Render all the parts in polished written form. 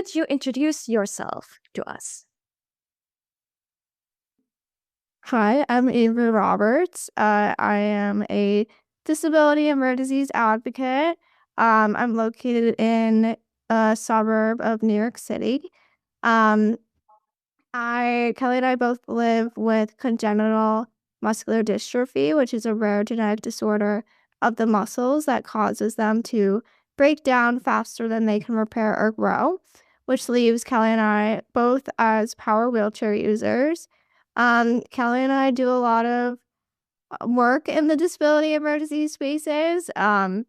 Could you introduce yourself to us? Hi, I'm Avery Roberts. I am a disability and rare disease advocate. I'm located in a suburb of New York City. Um, Kelly and I both live with congenital muscular dystrophy, which is a rare genetic disorder of the muscles that causes them to break down faster than they can repair or grow, which leaves Kelly and I both as power wheelchair users. Kelly and I do a lot of work in the disability and rare disease spaces. Uh,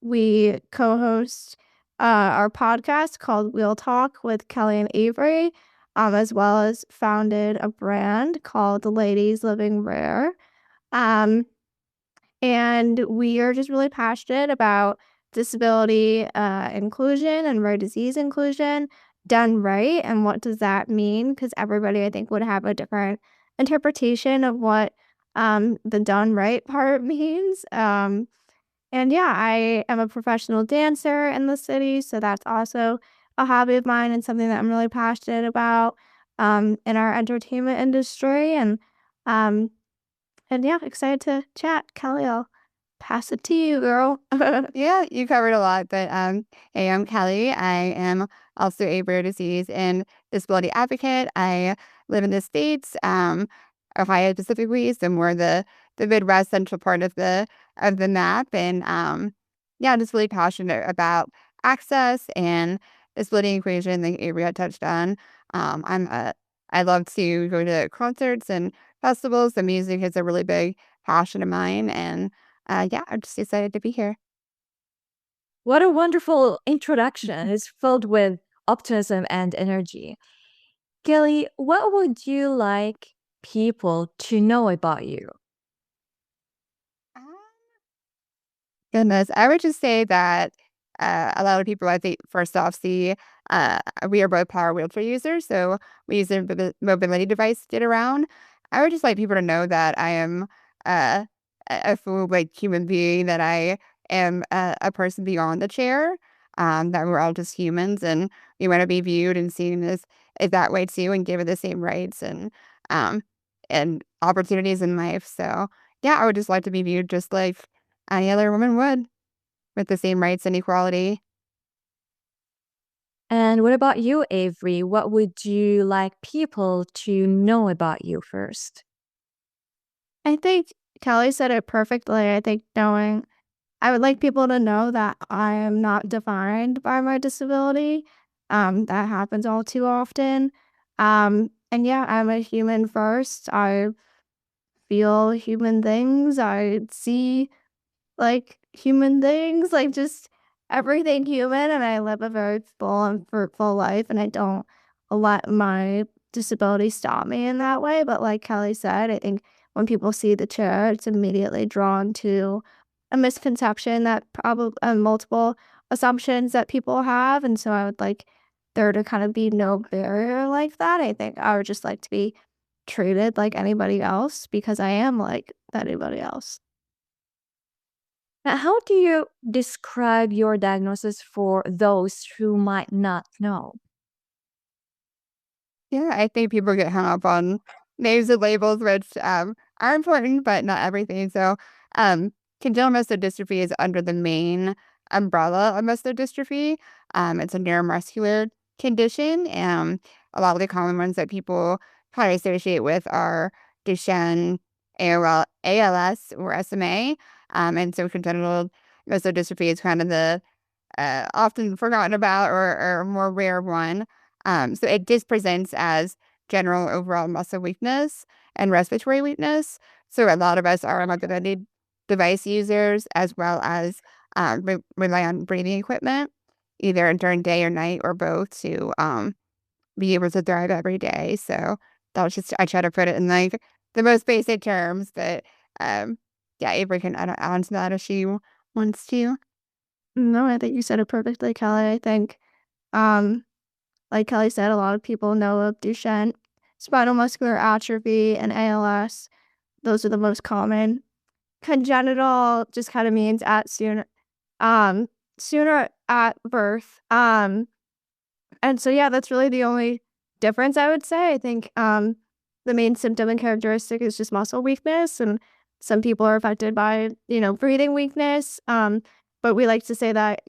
we co-host our podcast called Wheel Talk with Kelly and Avery, as well as founded a brand called Ladies Living Rare. Um, and we are just really passionate about disability inclusion and rare disease inclusion done right. And what does that mean? Because everybody, I think, would have a different interpretation of what the done right part means. And yeah, I am a professional dancer in the city, so that's also a hobby of mine and something that I'm really passionate about in our entertainment industry. Um, and yeah, excited to chat. Kelly, I'll pass it to you, girl. Yeah, you covered a lot, but hey, I'm Kelly. I am also a rare disease and disability advocate. I live in the States, Ohio specifically, so more the Midwest central part of the map. And yeah, I'm just really passionate about access and disability inclusion, like Avery had touched on. I love to go to concerts and festivals. The music is a really big passion of mine, and yeah, I'm just excited to be here. What a wonderful introduction. It's filled with optimism and energy. Kelly, what would you like people to know about you? Goodness, I would just say that a lot of people, I think, first off, see we are both power wheelchair users, so we use a mobility device to get around. I would just like people to know that I am uh, a full like human being, that I am a person beyond the chair, that we're all just humans, and we want to be viewed and seen as that way too, and given the same rights um, and opportunities in life. So yeah, I would just like to be viewed just like any other woman would, with the same rights and equality. And what about you, Avery? What would you like people to know about you first? I think Kelly said it perfectly. I think I would like people to know that I am not defined by my disability. That happens all too often. And yeah, I'm a human first. I feel human things. I see like human things, like just everything human. And I live a very full and fruitful life. And I don't let my disability stop me in that way. But like Kelly said, I think when people see the chair, it's immediately drawn to a misconception that probably multiple assumptions that people have. And so I would like there to kind of be no barrier like that. I think I would just like to be treated like anybody else because I am like anybody else. Now, how do you describe your diagnosis for those who might not know? Yeah, I think people get hung up on names and labels, which are important, but not everything. So, um, congenital muscular dystrophy is under the main umbrella of muscular dystrophy. It's a neuromuscular condition. A lot of the common ones that people probably associate with are Duchenne, ALS, or SMA. And so congenital muscular dystrophy is kind of the often forgotten about, or more rare one. So it just presents as general overall muscle weakness and respiratory weakness. So a lot of us are mobility device users, as well as rely on breathing equipment, either during day or night or both, to be able to thrive every day. So that was just, I try to put it in like the most basic terms, but um, yeah, Avery can add on to that if she wants to. No, I think you said it perfectly, Kelly. I think, um, like Kelly said, a lot of people know of Duchenne, spinal muscular atrophy, and ALS. Those are the most common. Congenital just kind of means at sooner, sooner at birth. And so, yeah, that's really the only difference, I would say. I think the main symptom and characteristic is just muscle weakness, and some people are affected by, breathing weakness. But we like to say that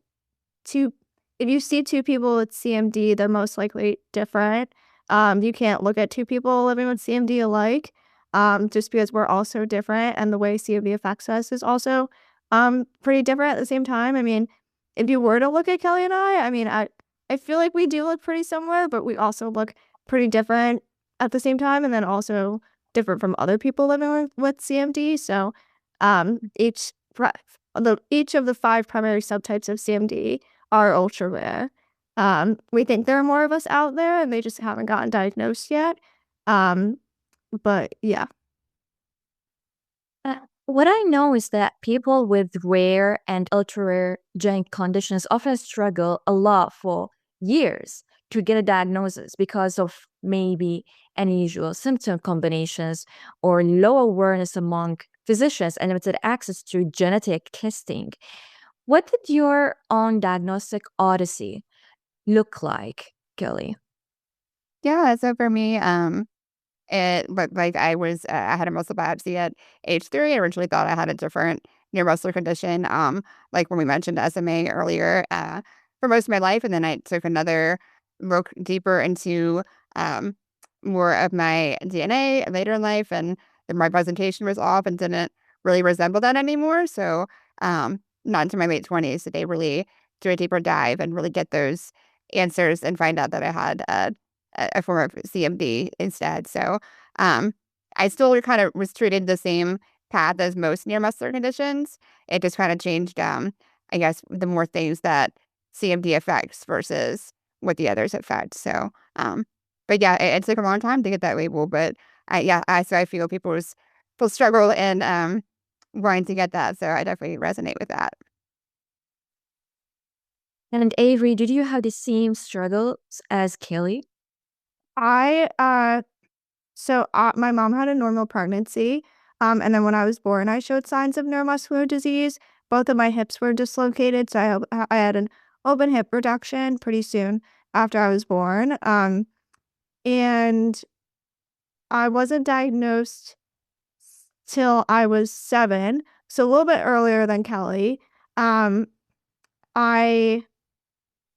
two, if you see two people with CMD, they're most likely different. You can't look at two people living with CMD alike, just because we're also different, and the way CMD affects us is also pretty different at the same time. I mean, if you were to look at Kelly and I mean, I feel like we do look pretty similar, but we also look pretty different at the same time, and then also different from other people living with CMD. So, each of the 5 primary subtypes of CMD are ultra rare. We think there are more of us out there, and they just haven't gotten diagnosed yet. But yeah. What I know is that people with rare and ultra rare genetic conditions often struggle a lot for years to get a diagnosis because of maybe unusual symptom combinations or low awareness among physicians and limited access to genetic testing. What did your own diagnostic odyssey look like, Kelly? Yeah, so for me, but like I had a muscle biopsy at age 3. I originally thought I had a different neuromuscular condition, like when we mentioned SMA earlier, for most of my life. And then I took another look deeper into um, more of my DNA later in life, and then my presentation was off and didn't really resemble that anymore. So, not into my late 20s did they really do a deeper dive and really get those answers and find out that I had a form of CMD instead. So, I still kind of was treated the same path as most neuromuscular conditions. It just kind of changed, I guess, the more things that CMD affects versus what the others affect. So, but yeah, it took a long time to get that label. But so I feel people struggle in wanting to get that. So I definitely resonate with that. And Avery, did you have the same struggles as Kelly? I So, my mom had a normal pregnancy, and then when I was born, I showed signs of neuromuscular disease. Both of my hips were dislocated, so I had an open hip reduction pretty soon after I was born, and I wasn't diagnosed till I was 7, so a little bit earlier than Kelly. Um, I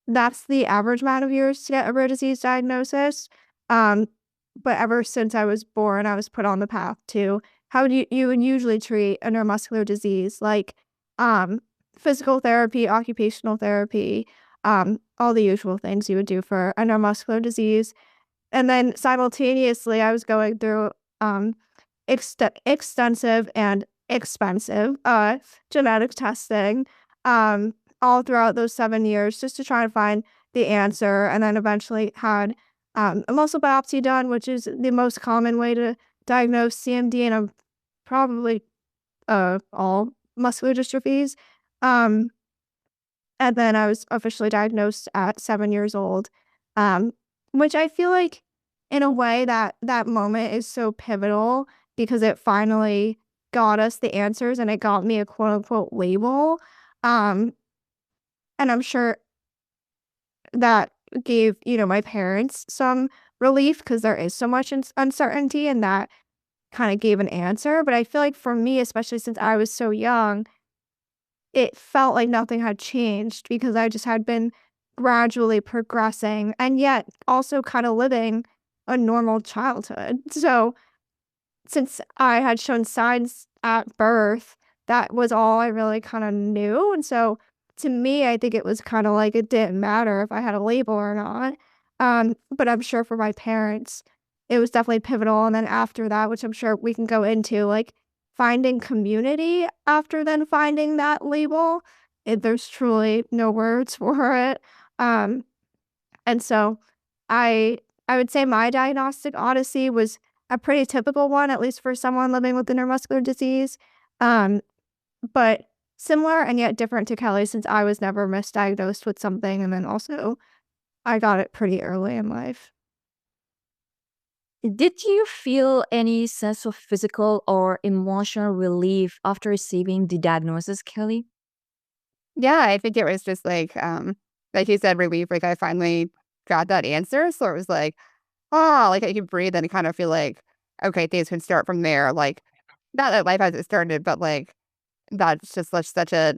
That's the average amount of years to get a rare disease diagnosis. Um, but ever since I was born, I was put on the path to how do you would usually treat a neuromuscular disease like um, physical therapy, occupational therapy, all the usual things you would do for a neuromuscular disease. And then simultaneously, I was going through um, extensive and expensive genetic testing all throughout those 7 years just to try and find the answer. And then eventually had a muscle biopsy done, which is the most common way to diagnose CMD and probably all muscular dystrophies. Um, and then I was officially diagnosed at 7 years old, um, which I feel like in a way that moment is so pivotal because it finally got us the answers and it got me a quote unquote label. Um, and I'm sure that gave, my parents some relief because there is so much uncertainty and that kind of gave an answer. But I feel like for me, especially since I was so young, it felt like nothing had changed because I just had been gradually progressing and yet also kind of living a normal childhood. So, since I had shown signs at birth, that was all I really kind of knew. And so, to me, I think it was kind of like it didn't matter if I had a label or not. But I'm sure for my parents, it was definitely pivotal. And then after that, which I'm sure we can go into, like finding community after then finding that label, there's truly no words for it. Um, and so I I would say my diagnostic odyssey was a pretty typical one, at least for someone living with a neuromuscular disease, um, but similar and yet different to Kelly since I was never misdiagnosed with something, and then also I got it pretty early in life. Did you feel any sense of physical or emotional relief after receiving the diagnosis, Kelly? Yeah, I think it was just like you said, relief. Like I finally got that answer. So it was like, oh, like I can breathe and kind of feel like, okay, things can start from there. Like, not that life hasn't started, but like that's just such a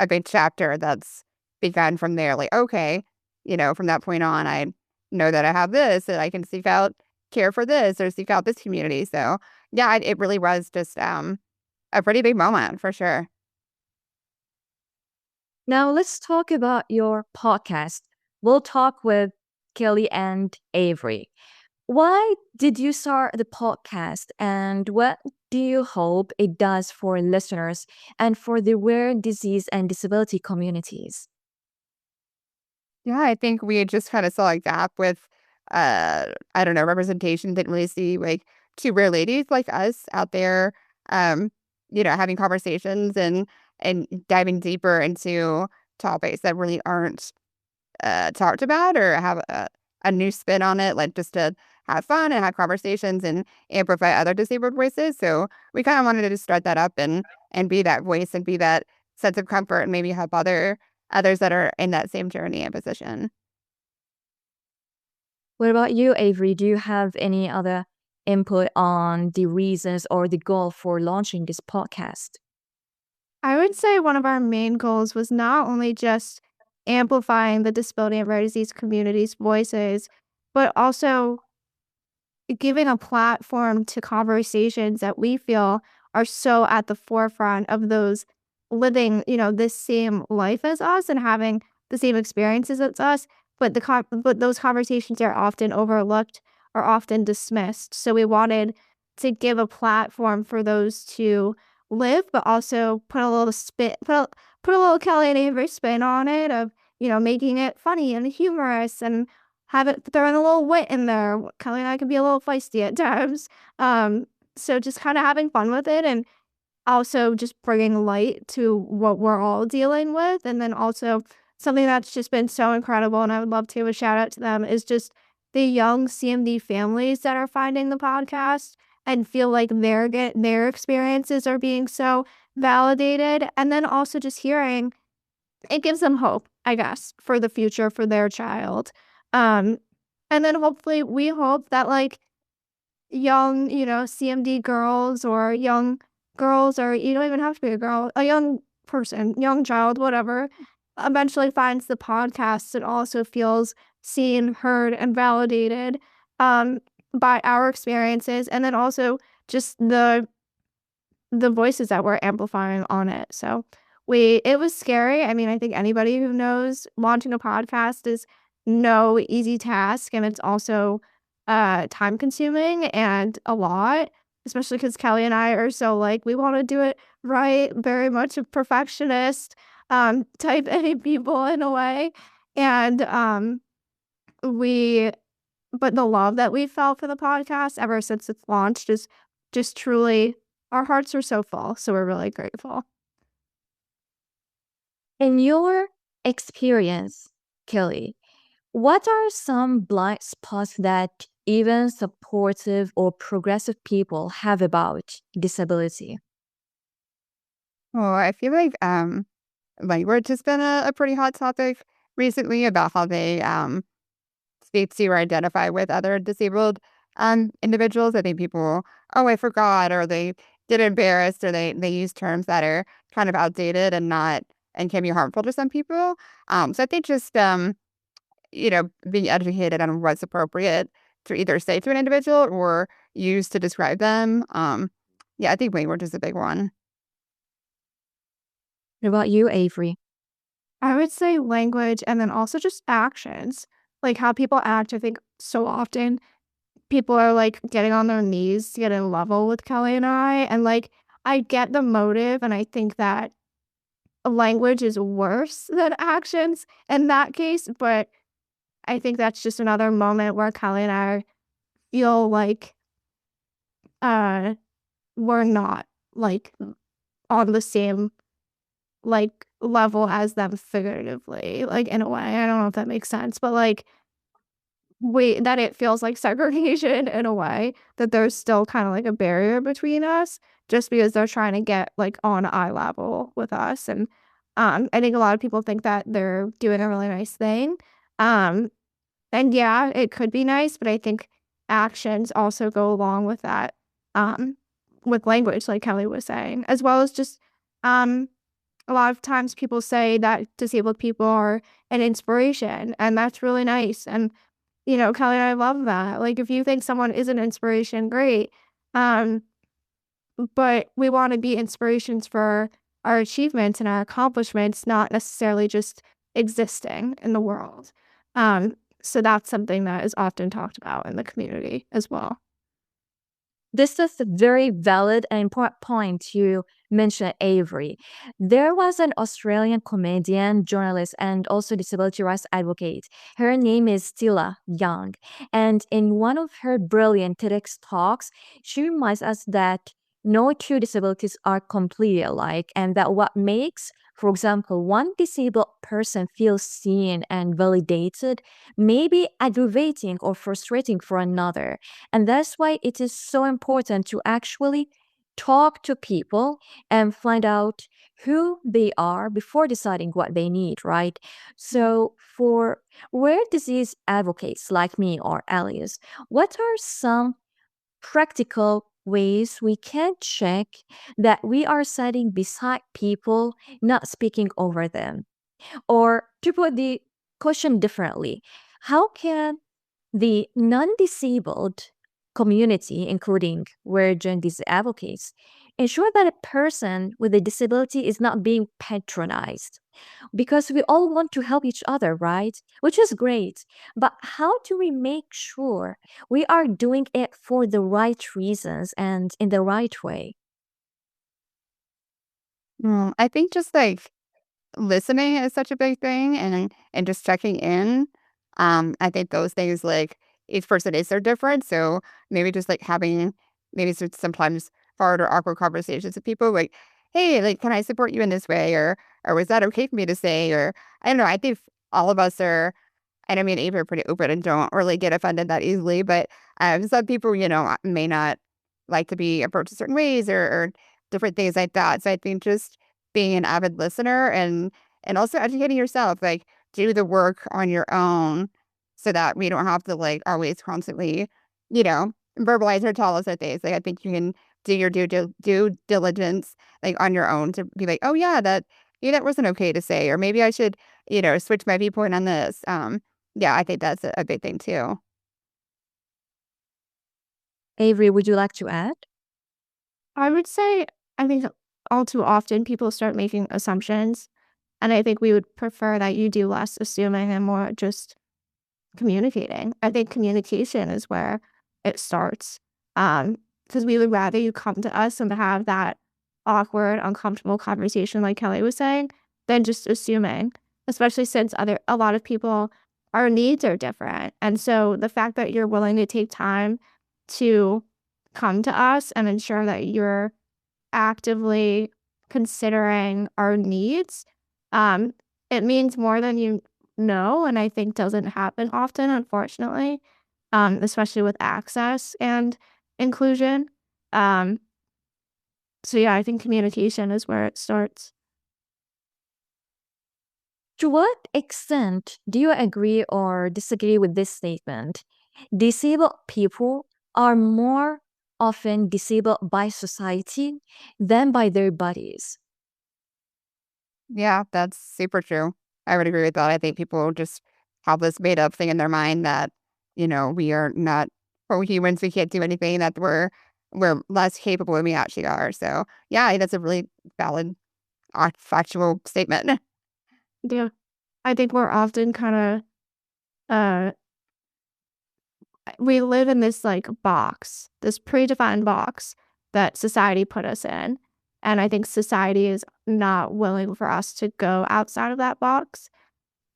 big chapter that's begun from there. Like, okay, from that point on, I know that I have this and I can seek out care for this or seek out this community. So yeah, it really was just a pretty big moment for sure. Now let's talk about your podcast. We'll talk with Kelly and Avery. Why did you start the podcast and what do you hope it does for listeners and for the rare disease and disability communities? Yeah, I think we just kind of saw a gap with, I don't know, representation. Didn't really see like two rare ladies like us out there, um, having conversations and diving deeper into topics that really aren't talked about or have a new spin on it, like just to have fun and have conversations and amplify other disabled voices. So we kind of wanted to just start that up and be that voice and be that sense of comfort and maybe help others that are in that same journey and position. What about you, Avery? Do you have any other input on the reasons or the goal for launching this podcast? I would say one of our main goals was not only just amplifying the disability and rare disease community's voices, but also giving a platform to conversations that we feel are so at the forefront of those living, this same life as us and having the same experiences as us, but but those conversations are often overlooked or often dismissed. So we wanted to give a platform for those to live, but also put a little spin, put a little Kelly and Avery spin on it of, making it funny and humorous and have it throw in a little wit in there. Kelly and I can be a little feisty at times. Um, so just kind of having fun with it and also just bringing light to what we're all dealing with. And then also something that's just been so incredible, and I would love to give a shout out to them, is just the young CMD families that are finding the podcast and feel like their experiences are being so validated. And then also just hearing it gives them hope, I guess, for the future for their child. Um, and then hopefully we hope that like young, CMD girls or young girls, or you don't even have to be a girl, a young person, young child, whatever, eventually finds the podcast and also feels seen, heard, and validated um, by our experiences. And then also just the voices that we're amplifying on it. So it was scary. I mean, I think anybody who knows launching a podcast is no easy task, and it's also time consuming and a lot, especially because Kelly and I are so like we want to do it right, very much a perfectionist type A people in a way. And we but the love that we felt for the podcast ever since it's launched is just truly our hearts are so full, so we're really grateful. In your experience, Kelly, what are some blind spots that even supportive or progressive people have about disability? Well, I feel like language has been a pretty hot topic recently about how they speak to or identify with other disabled individuals. I think people, oh, I forgot, or they get embarrassed, or they use terms that are kind of outdated and not and can be harmful to some people. So I think just being educated on what's appropriate to either say to an individual or use to describe them. Yeah, I think language is a big one. What about you, Avery? I would say language and then also just actions, like how people act. I think so often people are like getting on their knees to get in level with Kelly and and like I get the motive, and I think that language is worse than actions in that case, but I think that's just another moment where Kelly and I feel like uh we're not like on the same like level as them figuratively, like in a way. I don't know if that makes sense, but like that it feels like segregation in a way, that there's still kind of like a barrier between us just because they're trying to get like on eye level with us. And I think a lot of people think that they're doing a really nice thing. Um, and yeah, it could be nice, but I think actions also go along with that, um, with language, like Kelly was saying, as well as just, um, a lot of times people say that disabled people are an inspiration, and that's really nice. And, Kelly, I love that. Like, if you think someone is an inspiration, great. Um, but we want to be inspirations for our achievements and our accomplishments, not necessarily just existing in the world. Um, so that's something that is often talked about in the community as well. This is a very valid and important point you mentioned, Avery. There was an Australian comedian, journalist, and also disability rights advocate. Her name is Stella Young. And in one of her brilliant TEDx talks, she reminds us that no two disabilities are completely alike, and that what makes, for example, one disabled person feel seen and validated may be aggravating or frustrating for another. And that's why it is so important to actually talk to people and find out who they are before deciding what they need, right? So, for rare disease advocates like me or Alice, what are some practical ways we can check that we are sitting beside people, not speaking over them? Or to put the question differently, how can the non disabled community, including Virgin Disease advocates, ensure that a person with a disability is not being patronized? Because we all want to help each other, right? Which is great. But how do we make sure we are doing it for the right reasons and in the right way? I think just like listening is such a big thing and just checking in. I think those things like each person is so different. So maybe just like having maybe sometimes hard or awkward conversations with people like, hey, like can I support you in this way? Or was that okay for me to say? Or I don't know. I think all of us are and I mean Avery are pretty open and don't really get offended that easily. But some people, may not like to be approached certain ways or different things like that. So I think just being an avid listener and also educating yourself, like do the work on your own so that we don't have to like always constantly, verbalize or tell us our things. Like I think you can do your due diligence like on your own to be like, oh yeah, that wasn't okay to say, or maybe I should, switch my viewpoint on this. Yeah, I think that's a big thing too. Avery, would you like to add? I would say, I think all too often people start making assumptions, and I think we would prefer that you do less assuming and more just communicating. I think communication is where it starts. Because we would rather you come to us and have that awkward, uncomfortable conversation, like Kelly was saying, than just assuming. Especially since a lot of people, our needs are different, and so the fact that you're willing to take time to come to us and ensure that you're actively considering our needs, um, it means more than you know, and I think doesn't happen often, unfortunately, especially with access and inclusion. Um, so yeah, I think communication is where it starts. To what extent do you agree or disagree with this statement? Disabled people are more often disabled by society than by their bodies. Yeah, that's super true. I would agree with that. I think people just have this made up thing in their mind that, we are not we're humans, we can't do anything, that we're less capable than we actually are. So yeah, I think that's a really valid factual statement. Yeah, I think we're often kind of we live in this like box, this predefined box that society put us in. And I think society is not willing for us to go outside of that box.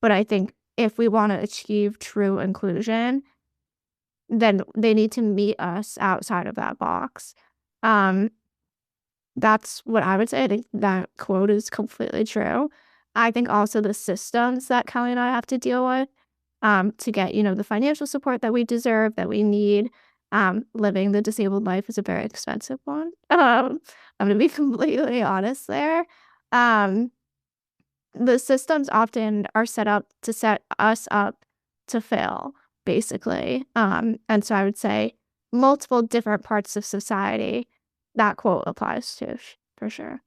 But I think if we want to achieve true inclusion, then they need to meet us outside of that box. Um, that's what I would say. I think that quote is completely true. I think also the systems that Kelly and I have to deal with to get, the financial support that we deserve, that we need. Living the disabled life is a very expensive one. I'm going to be completely honest there. Um, the systems often are set up to set us up to fail, basically. And so I would say multiple different parts of society that quote applies to for sure.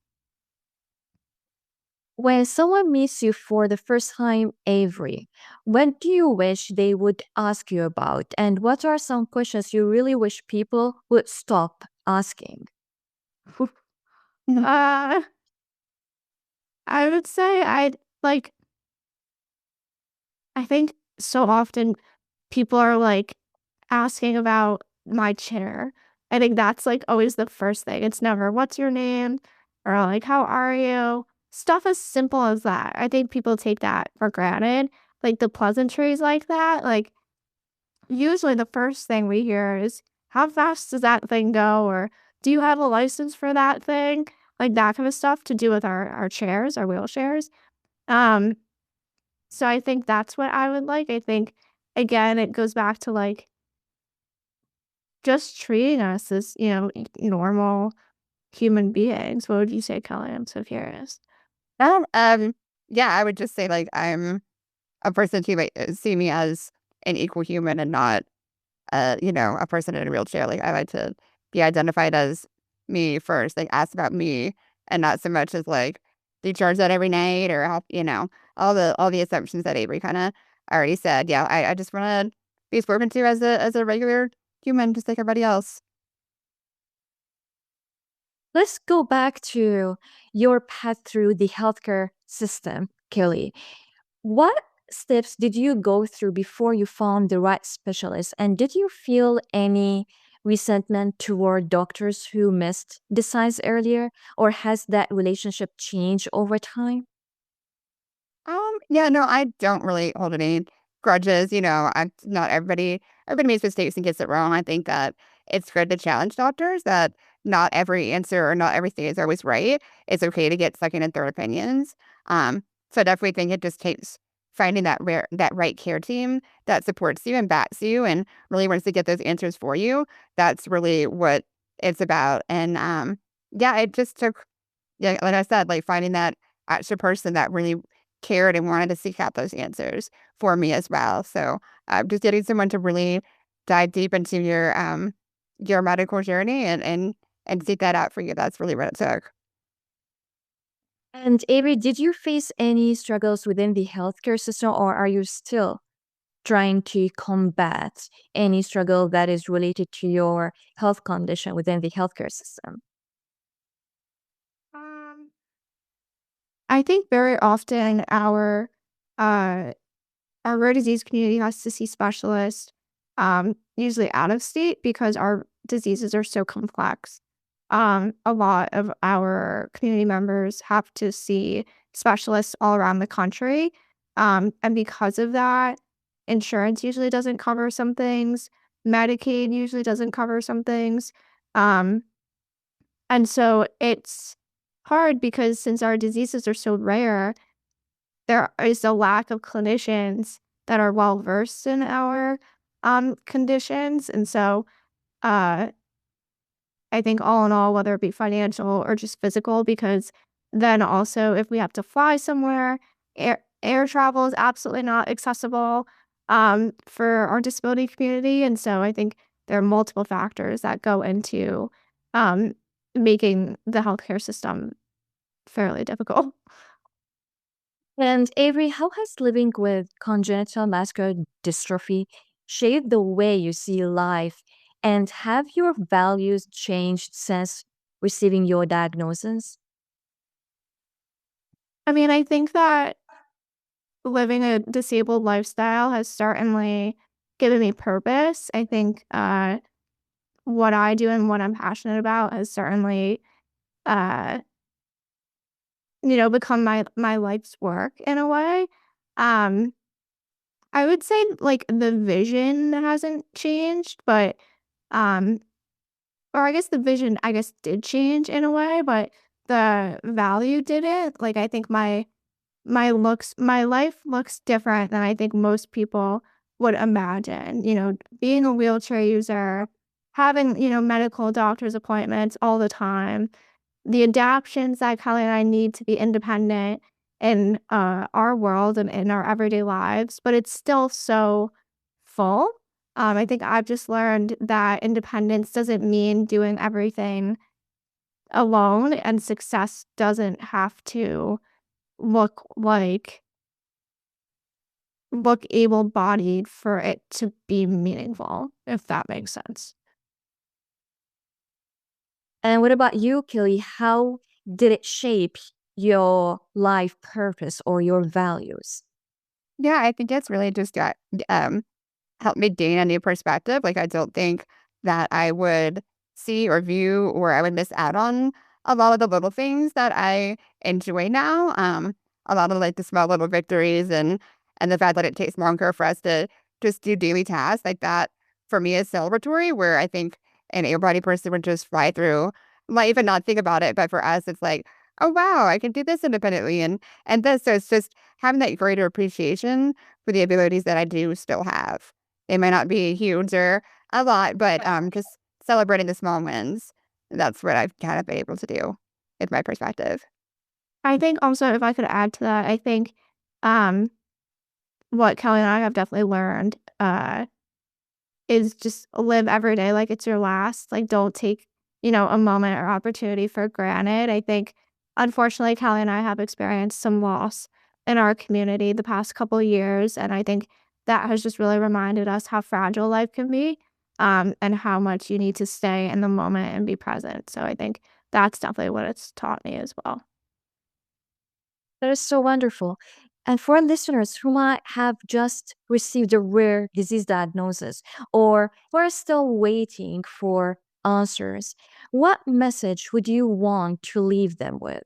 When someone meets you for the first time, Avery, what do you wish they would ask you about? And what are some questions you really wish people would stop asking? Uh, I would say I'd like, I think so often people are like asking about my chair. I think that's like always the first thing. It's never, what's your name? Or like, how are you? Stuff as simple as that. I think people take that for granted. Like the pleasantries like that. Like, usually the first thing we hear is, how fast does that thing go? Or do you have a license for that thing? Like that kind of stuff to do with our chairs, our wheelchairs. Um, so I think that's what I would like. I think again, it goes back to like just treating us as, normal human beings. What would you say, Kelly? I'm so curious. No, yeah, I would just say like I'm a person who like see me as an equal human and not a person in a wheelchair. Like I like to be identified as me first, like ask about me and not so much as like do you charge that every night or how all the assumptions that Avery kinda already said. Yeah, I just wanna be spoken to as a regular human just like everybody else. Let's go back to your path through the healthcare system, Kelly. What steps did you go through before you found the right specialist? And did you feel any resentment toward doctors who missed the signs earlier? Or has that relationship changed over time? Yeah, no, I don't really hold any grudges. I'm not everybody makes mistakes and gets it wrong. I think that it's good to challenge doctors that not every answer or not everything is always right. It's okay to get second and third opinions. So I definitely think it just takes finding that right care team that supports you and backs you and really wants to get those answers for you. That's really what it's about. And yeah, it just took yeah, like I said, like finding that extra person that really cared and wanted to seek out those answers for me as well. So just getting someone to really dive deep into your medical journey and seek that out for you. That's really what it took. And Avery, did you face any struggles within the healthcare system, or are you still trying to combat any struggle that is related to your health condition within the healthcare system? Um, I think very often uh our rare disease community has to see specialists, usually out of state because our diseases are so complex. A lot of our community members have to see specialists all around the country. And because of that, insurance usually doesn't cover some things, Medicaid usually doesn't cover some things. Um, and so it's hard because since our diseases are so rare, there is a lack of clinicians that are well versed in our, conditions, and so, uh, I think all in all, whether it be financial or just physical, because then also if we have to fly somewhere, air travel is absolutely not accessible, for our disability community, and so I think there are multiple factors that go into, um, making the healthcare system fairly difficult. And Avery, how has living with congenital muscular dystrophy shaped the way you see life? And have your values changed since receiving your diagnosis? I mean, I think that living a disabled lifestyle has certainly given me purpose. I think, what I do and what I'm passionate about has certainly, uh, become my life's work in a way. Um, I would say, like, the vision hasn't changed, but, um or I guess the vision, I guess, did change in a way, but the value didn't. Like, I think my life looks different than I think most people would imagine. Being a wheelchair user, having, medical doctor's appointments all the time, the adaptions that Kelly and I need to be independent. in our world and in our everyday lives, but it's still so full. I think I've just learned that independence doesn't mean doing everything alone, and success doesn't have to look like look able-bodied for it to be meaningful, if that makes sense. And what about you, Kelly? How did it shape your life purpose or your values? Yeah, I think it's really just got helped me gain a new perspective. Like, I don't think that I would see or view or I would miss out on a lot of the little things that I enjoy now. A lot of like the small little victories and the fact that it takes longer for us to just do daily tasks like that for me is celebratory. Where I think an able-bodied person would just fly through life and not think about it. But for us, it's like, oh wow, I can do this independently and this. So it's just having that greater appreciation for the abilities that I do still have. They might not be huge or a lot, but just celebrating the small wins. That's what I've kind of been able to do with my perspective. I think also, if I could add to that, I think, um, what Kelly and I have definitely learned, is just live every day like it's your last. Like, don't take, a moment or opportunity for granted. I think, unfortunately, Kelly and I have experienced some loss in our community the past couple years, and I think that has just really reminded us how fragile life can be, and how much you need to stay in the moment and be present. So I think that's definitely what it's taught me as well. That is so wonderful. And for listeners who might have just received a rare disease diagnosis or who are still waiting for answers, what message would you want to leave them with?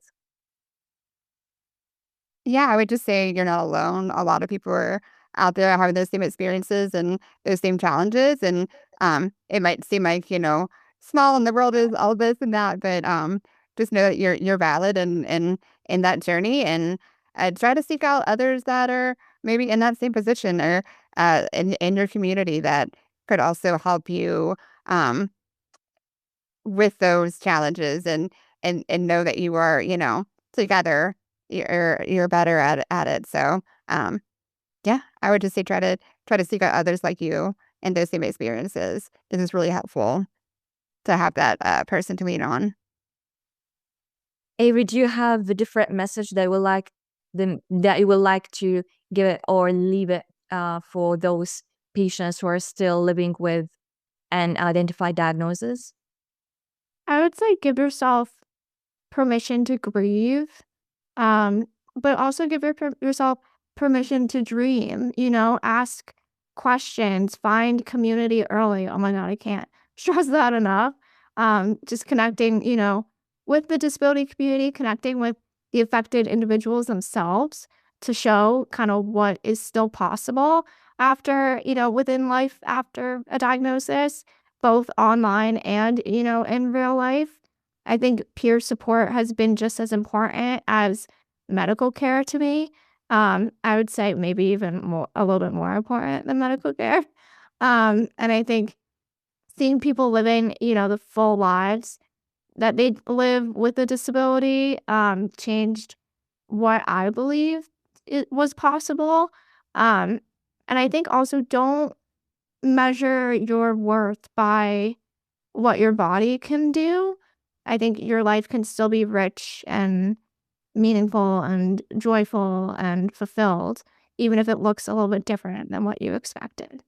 Yeah, I would just say you're not alone. A lot of people are out there having those same experiences and those same challenges. And it might seem like, small in the world is all this and that, but just know that you're valid and in that journey and try to seek out others that are maybe in that same position or in your community that could also help you um with those challenges and know that you are, together you're better at it. So, yeah, I would just say try to seek out others like you and those same experiences. This is really helpful to have that person to lean on. Avery, do you have a different message that you would like to give it or leave it for those patients who are still living with an identified diagnosis? I would say give yourself permission to grieve, um, but also give yourself permission to dream, ask questions, find community early. Oh my God, I can't stress that enough. Just connecting, with the disability community, connecting with the affected individuals themselves to show kind of what is still possible after, within life after a diagnosis, both online and, in real life. I think peer support has been just as important as medical care to me. I would say maybe even more, a little bit more important than medical care. And I think seeing people living, the full lives that they live with a disability, changed what I believe it was possible. Um, and I think also don't measure your worth by what your body can do. I think your life can still be rich and meaningful and joyful and fulfilled, even if it looks a little bit different than what you expected.